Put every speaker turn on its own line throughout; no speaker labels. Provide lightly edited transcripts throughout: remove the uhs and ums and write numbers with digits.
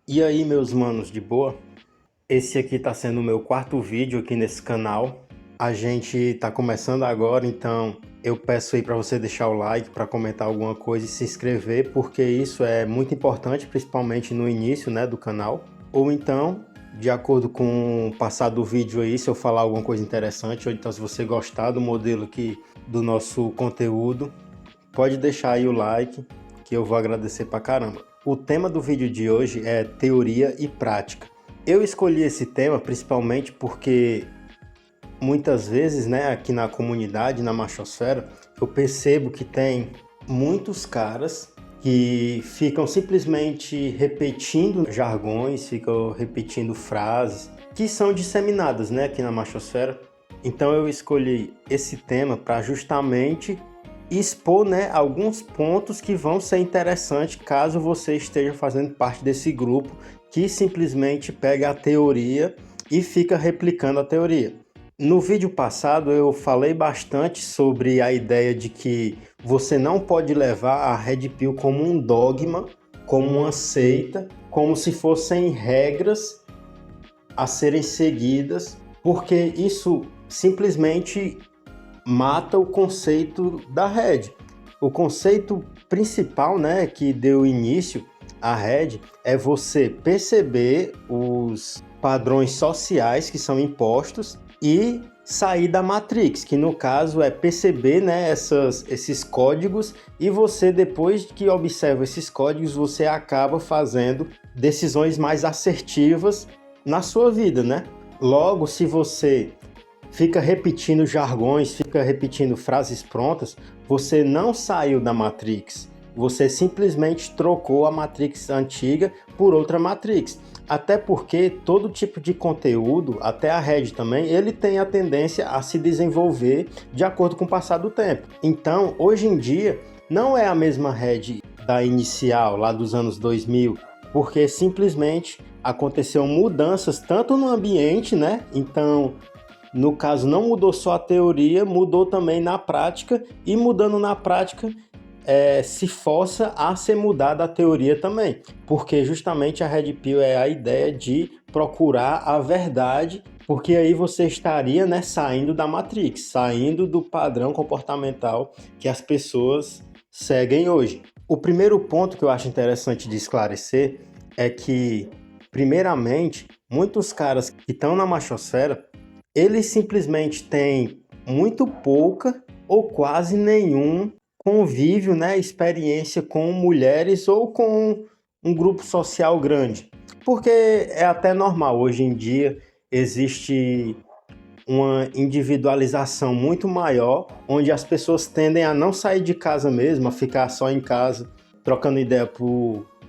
E aí, meus manos, de boa? Esse aqui tá sendo o meu quarto vídeo aqui nesse canal. A gente tá começando agora, então eu peço aí para você deixar o like, para comentar alguma coisa e se inscrever, porque isso é muito importante, principalmente no início, né, do canal. Ou então, de acordo com o passar do vídeo aí, se eu falar alguma coisa interessante, ou então se você gostar do modelo aqui do nosso conteúdo, pode deixar aí o like, que eu vou agradecer pra caramba. O tema do vídeo de hoje é teoria e prática. Eu escolhi esse tema principalmente porque muitas vezes, né, aqui na comunidade, na machosfera, eu percebo que tem muitos caras que ficam simplesmente repetindo jargões, ficam repetindo frases que são disseminadas, né, aqui na machosfera. Então eu escolhi esse tema para justamente expor, né, alguns pontos que vão ser interessantes caso você esteja fazendo parte desse grupo que simplesmente pega a teoria e fica replicando a teoria. No vídeo passado eu falei bastante sobre a ideia de que você não pode levar a Red Pill como um dogma, como uma seita, como se fossem regras a serem seguidas, porque isso simplesmente mata o conceito da Red. O conceito principal, né, que deu início à Red é você perceber os padrões sociais que são impostos e sair da Matrix, que no caso é perceber, né, esses códigos, e você, depois que observa esses códigos, você acaba fazendo decisões mais assertivas na sua vida, né? Logo, se você fica repetindo jargões, fica repetindo frases prontas, você não saiu da Matrix. Você simplesmente trocou a Matrix antiga por outra Matrix. Até porque todo tipo de conteúdo, até a Red também, ele tem a tendência a se desenvolver de acordo com o passar do tempo. Então, hoje em dia, não é a mesma Red da inicial, lá dos anos 2000, porque simplesmente aconteceu mudanças tanto no ambiente, né? Então, no caso, não mudou só a teoria, mudou também na prática, e mudando na prática, se força a ser mudada a teoria também, porque justamente a Red Pill é a ideia de procurar a verdade, porque aí você estaria, né, saindo da Matrix, saindo do padrão comportamental que as pessoas seguem hoje. O primeiro ponto que eu acho interessante de esclarecer é que, primeiramente, muitos caras que estão na machosfera, eles simplesmente têm muito pouca ou quase nenhum convívio, né, experiência com mulheres ou com um grupo social grande. Porque é até normal, hoje em dia existe uma individualização muito maior, onde as pessoas tendem a não sair de casa mesmo, a ficar só em casa, trocando ideia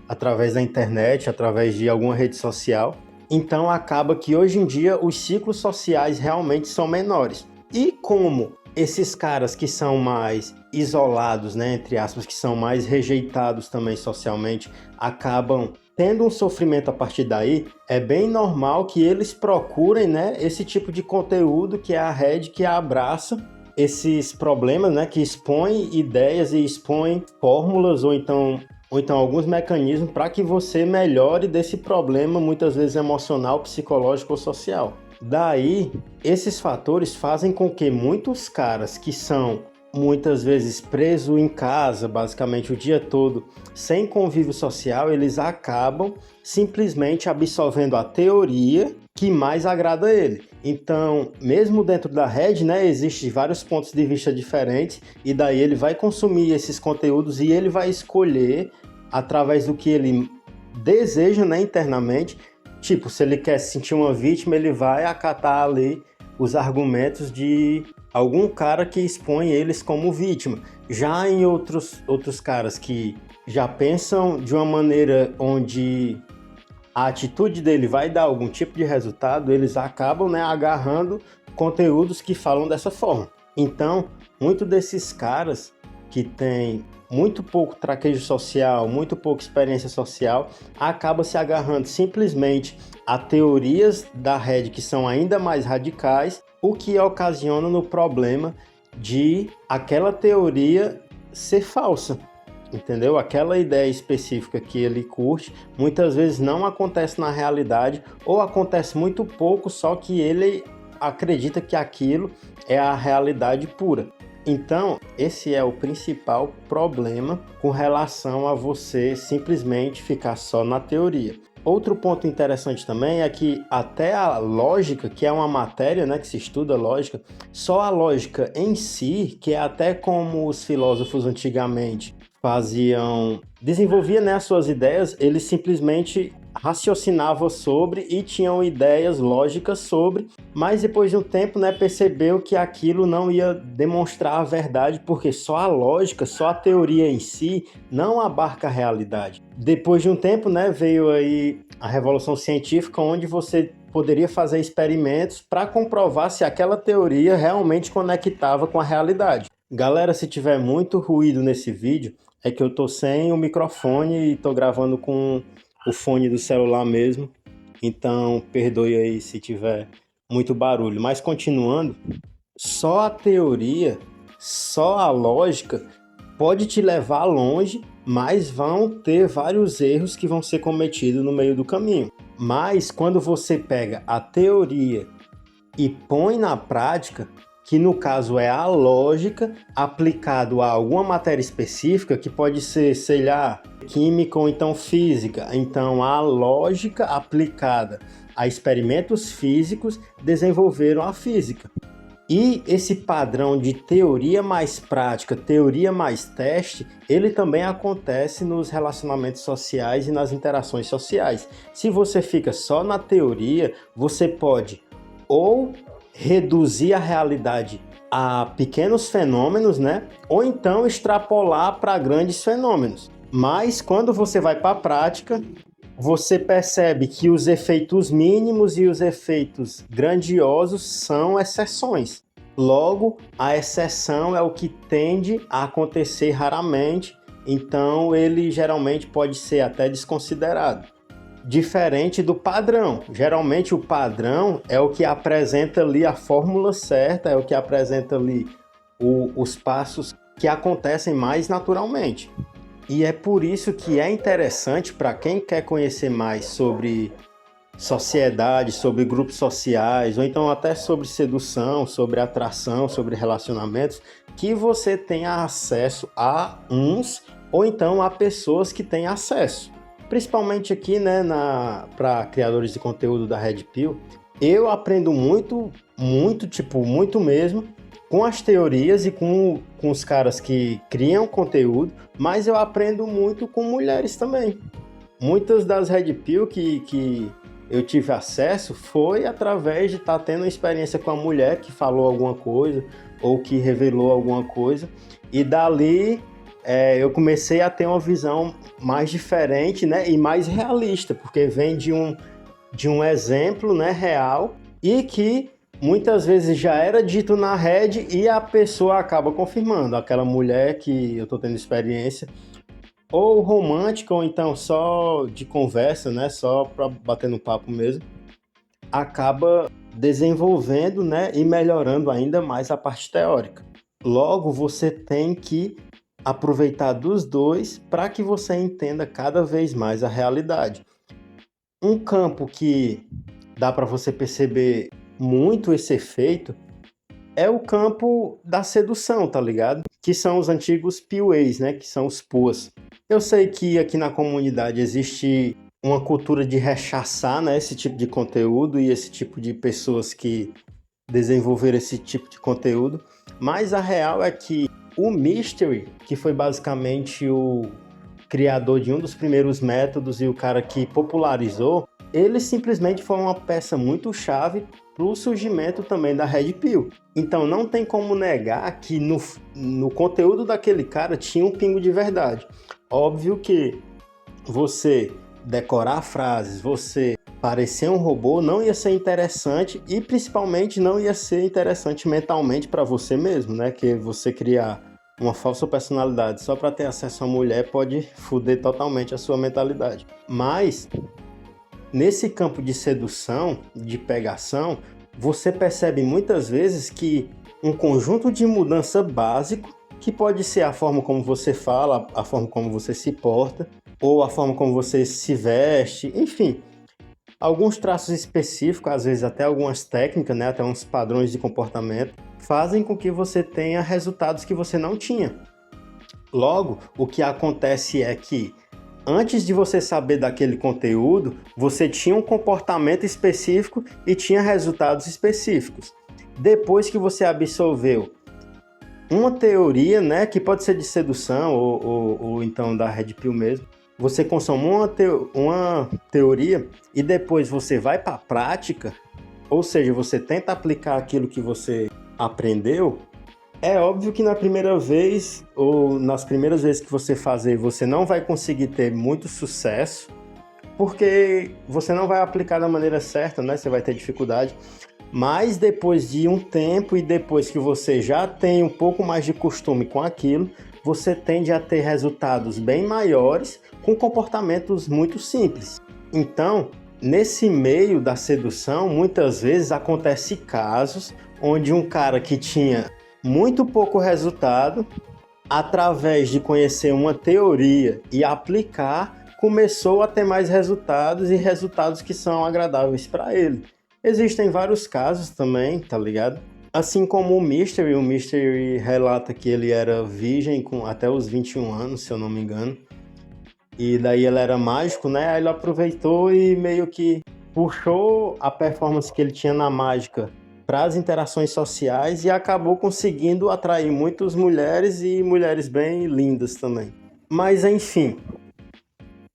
através da internet, através de alguma rede social. Então acaba que hoje em dia os ciclos sociais realmente são menores. E como esses caras que são mais isolados, né, entre aspas, que são mais rejeitados também socialmente, acabam tendo um sofrimento a partir daí, é bem normal que eles procurem, né, esse tipo de conteúdo que é a Red, que abraça esses problemas, né, que expõe ideias e expõe fórmulas ou então alguns mecanismos para que você melhore desse problema, muitas vezes emocional, psicológico ou social. Daí, esses fatores fazem com que muitos caras que são muitas vezes presos em casa, basicamente o dia todo, sem convívio social, eles acabam simplesmente absorvendo a teoria que mais agrada a ele. Então, mesmo dentro da Red, né, existem vários pontos de vista diferentes, e daí ele vai consumir esses conteúdos e ele vai escolher através do que ele deseja, né, internamente. Tipo, se ele quer se sentir uma vítima, ele vai acatar ali os argumentos de algum cara que expõe eles como vítima. Já em outros caras que já pensam de uma maneira onde a atitude dele vai dar algum tipo de resultado, eles acabam, né, agarrando conteúdos que falam dessa forma. Então, muito desses caras que têm muito pouco traquejo social, muito pouca experiência social, acaba se agarrando simplesmente a teorias da Red que são ainda mais radicais, o que ocasiona no problema de aquela teoria ser falsa. entendeu? Aquela ideia específica que ele curte, muitas vezes não acontece na realidade ou acontece muito pouco, só que ele acredita que aquilo é a realidade pura. Então, esse é o principal problema com relação a você simplesmente ficar só na teoria. Outro ponto interessante também é que até a lógica, que é uma matéria, né, que se estuda lógica, só a lógica em si, que é até como os filósofos antigamente desenvolviam, né, as suas ideias, eles simplesmente raciocinavam sobre e tinham ideias lógicas sobre, mas depois de um tempo, né, percebeu que aquilo não ia demonstrar a verdade, porque só a lógica, só a teoria em si não abarca a realidade. Depois de um tempo, né, veio aí a revolução científica, onde você poderia fazer experimentos para comprovar se aquela teoria realmente conectava com a realidade. Galera, se tiver muito ruído nesse vídeo, é que eu tô sem o microfone e tô gravando com o fone do celular mesmo. Então, perdoe aí se tiver muito barulho. Mas continuando, só a teoria, só a lógica pode te levar longe, mas vão ter vários erros que vão ser cometidos no meio do caminho. Mas quando você pega a teoria e põe na prática, que no caso é a lógica aplicado a alguma matéria específica, que pode ser, sei lá, química ou então física. Então a lógica aplicada a experimentos físicos desenvolveram a física. E esse padrão de teoria mais prática, teoria mais teste, ele também acontece nos relacionamentos sociais e nas interações sociais. Se você fica só na teoria, você pode ou reduzir a realidade a pequenos fenômenos, né? Ou então extrapolar para grandes fenômenos. Mas quando você vai para a prática, você percebe que os efeitos mínimos e os efeitos grandiosos são exceções. Logo, a exceção é o que tende a acontecer raramente, então ele geralmente pode ser até desconsiderado. Diferente do padrão. Geralmente o padrão é o que apresenta ali a fórmula certa, é o que apresenta ali os passos que acontecem mais naturalmente. E é por isso que é interessante para quem quer conhecer mais sobre sociedade, sobre grupos sociais, ou então até sobre sedução, sobre atração, sobre relacionamentos, que você tenha acesso a uns ou então a pessoas que têm acesso. Principalmente aqui, né, para criadores de conteúdo da Red Pill, eu aprendo muito, muito mesmo, com as teorias e com os caras que criam conteúdo, mas eu aprendo muito com mulheres também. Muitas das Red Pill que eu tive acesso foi através de estar tendo uma experiência com a mulher que falou alguma coisa ou que revelou alguma coisa, e dali eu comecei a ter uma visão mais diferente, né, e mais realista, porque vem de um exemplo, né, real, e que muitas vezes já era dito na rede e a pessoa acaba confirmando. Aquela mulher que eu estou tendo experiência, ou romântica, ou então só de conversa, né, só para bater no papo mesmo, acaba desenvolvendo, né, e melhorando ainda mais a parte teórica. Logo, você tem que aproveitar dos dois para que você entenda cada vez mais a realidade. Um campo que dá para você perceber muito esse efeito é o campo da sedução, tá ligado? Que são os antigos PUAs, né? Que são os PUAs. Eu sei que aqui na comunidade existe uma cultura de rechaçar, né, esse tipo de conteúdo e esse tipo de pessoas que desenvolveram esse tipo de conteúdo, mas a real é que o Mystery, que foi basicamente o criador de um dos primeiros métodos e o cara que popularizou, ele simplesmente foi uma peça muito chave para o surgimento também da Red Pill. Então não tem como negar que no conteúdo daquele cara tinha um pingo de verdade. Óbvio que você decorar frases, você parecer um robô não ia ser interessante e principalmente não ia ser interessante mentalmente para você mesmo, né? Que você criar uma falsa personalidade só para ter acesso à mulher pode foder totalmente a sua mentalidade. Mas nesse campo de sedução, de pegação, você percebe muitas vezes que um conjunto de mudança básico que pode ser a forma como você fala, a forma como você se porta, ou a forma como você se veste, enfim, alguns traços específicos, às vezes até algumas técnicas, né, até uns padrões de comportamento, fazem com que você tenha resultados que você não tinha. Logo, o que acontece é que antes de você saber daquele conteúdo, você tinha um comportamento específico e tinha resultados específicos. Depois que você absorveu uma teoria, né, que pode ser de sedução ou então da Red Pill mesmo, você consome uma teoria e depois você vai para a prática, ou seja, você tenta aplicar aquilo que você aprendeu. É óbvio que na primeira vez ou nas primeiras vezes que você fazer, você não vai conseguir ter muito sucesso, porque você não vai aplicar da maneira certa, né? Você vai ter dificuldade. Mas depois de um tempo e depois que você já tem um pouco mais de costume com aquilo, você tende a ter resultados bem maiores com comportamentos muito simples. Então, nesse meio da sedução, muitas vezes acontece casos onde um cara que tinha muito pouco resultado, através de conhecer uma teoria e aplicar, começou a ter mais resultados e resultados que são agradáveis para ele. Existem vários casos também, tá ligado? Assim como o Mystery relata que ele era virgem com até os 21 anos, se eu não me engano. E daí ele era mágico, né? Aí ele aproveitou e meio que puxou a performance que ele tinha na mágica para as interações sociais e acabou conseguindo atrair muitas mulheres e mulheres bem lindas também. Mas enfim,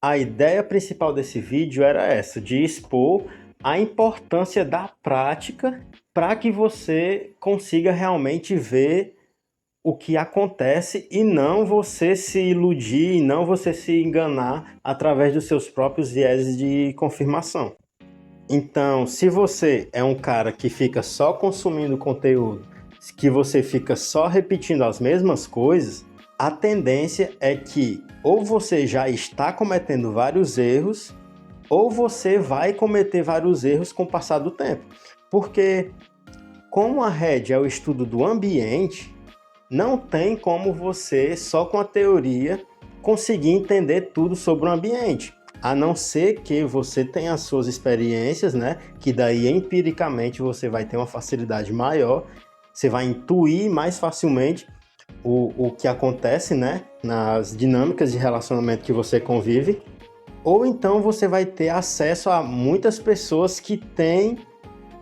a ideia principal desse vídeo era essa, de expor a importância da prática para que você consiga realmente ver o que acontece e não você se iludir, e não você se enganar através dos seus próprios vieses de confirmação. Então, se você é um cara que fica só consumindo conteúdo, que você fica só repetindo as mesmas coisas, a tendência é que ou você já está cometendo vários erros, ou você vai cometer vários erros com o passar do tempo. Porque, como a Red é o estudo do ambiente, não tem como você, só com a teoria, conseguir entender tudo sobre o ambiente. A não ser que você tenha as suas experiências, né? Que daí empiricamente você vai ter uma facilidade maior, você vai intuir mais facilmente o que acontece, né? Nas dinâmicas de relacionamento que você convive. Ou então você vai ter acesso a muitas pessoas que têm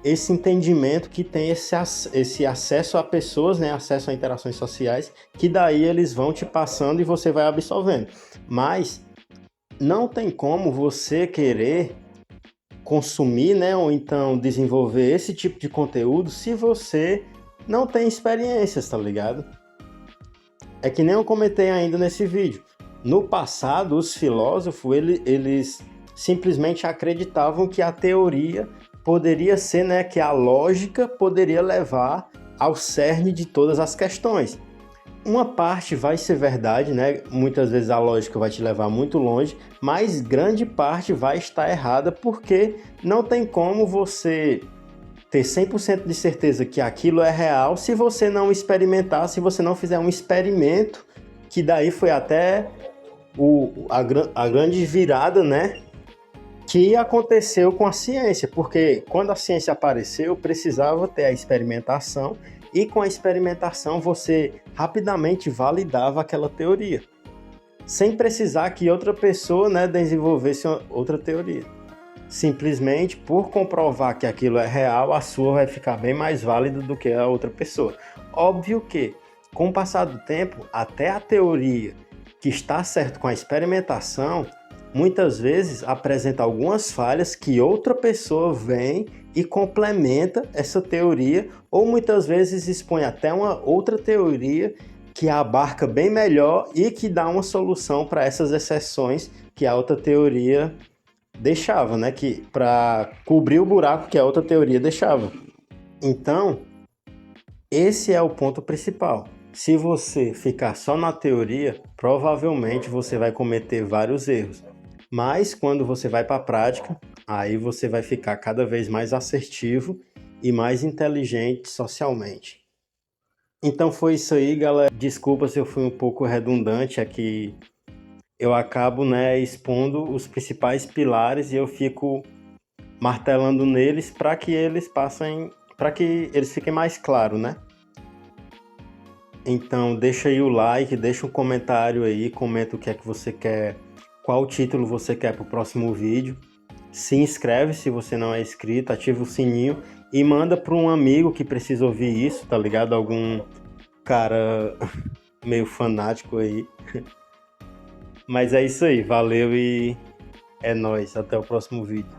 esse entendimento, que têm esse acesso a pessoas, né? Acesso a interações sociais, que daí eles vão te passando e você vai absorvendo. Mas não tem como você querer consumir, né, ou então desenvolver esse tipo de conteúdo se você não tem experiências, tá ligado? É que nem eu comentei ainda nesse vídeo. No passado, os filósofos, eles simplesmente acreditavam que a teoria poderia ser, né, que a lógica poderia levar ao cerne de todas as questões. Uma parte vai ser verdade, né? Muitas vezes a lógica vai te levar muito longe, mas grande parte vai estar errada porque não tem como você ter 100% de certeza que aquilo é real se você não experimentar, se você não fizer um experimento, que daí foi até a grande virada, né? Que aconteceu com a ciência, porque quando a ciência apareceu, precisava ter a experimentação e com a experimentação você rapidamente validava aquela teoria, sem precisar que outra pessoa, né, desenvolvesse outra teoria. Simplesmente por comprovar que aquilo é real, a sua vai ficar bem mais válida do que a outra pessoa. Óbvio que, com o passar do tempo, até a teoria que está certo com a experimentação, muitas vezes apresenta algumas falhas que outra pessoa vem e complementa essa teoria, ou muitas vezes expõe até uma outra teoria que abarca bem melhor e que dá uma solução para essas exceções que a outra teoria deixava, né? Que para cobrir o buraco que a outra teoria deixava. Então, esse é o ponto principal. Se você ficar só na teoria, provavelmente você vai cometer vários erros. Mas quando você vai para a prática, aí você vai ficar cada vez mais assertivo e mais inteligente socialmente. Então foi isso aí, galera. Desculpa se eu fui um pouco redundante aqui. Eu acabo, né, expondo os principais pilares e eu fico martelando neles para que eles passem, para que eles fiquem mais claros, né? Então deixa aí o like, deixa um comentário aí, comenta o que é que você quer, qual título você quer para o próximo vídeo. Se inscreve se você não é inscrito, ativa o sininho e manda para um amigo que precisa ouvir isso, tá ligado? Algum cara meio fanático aí. Mas é isso aí, valeu e é nóis, até o próximo vídeo.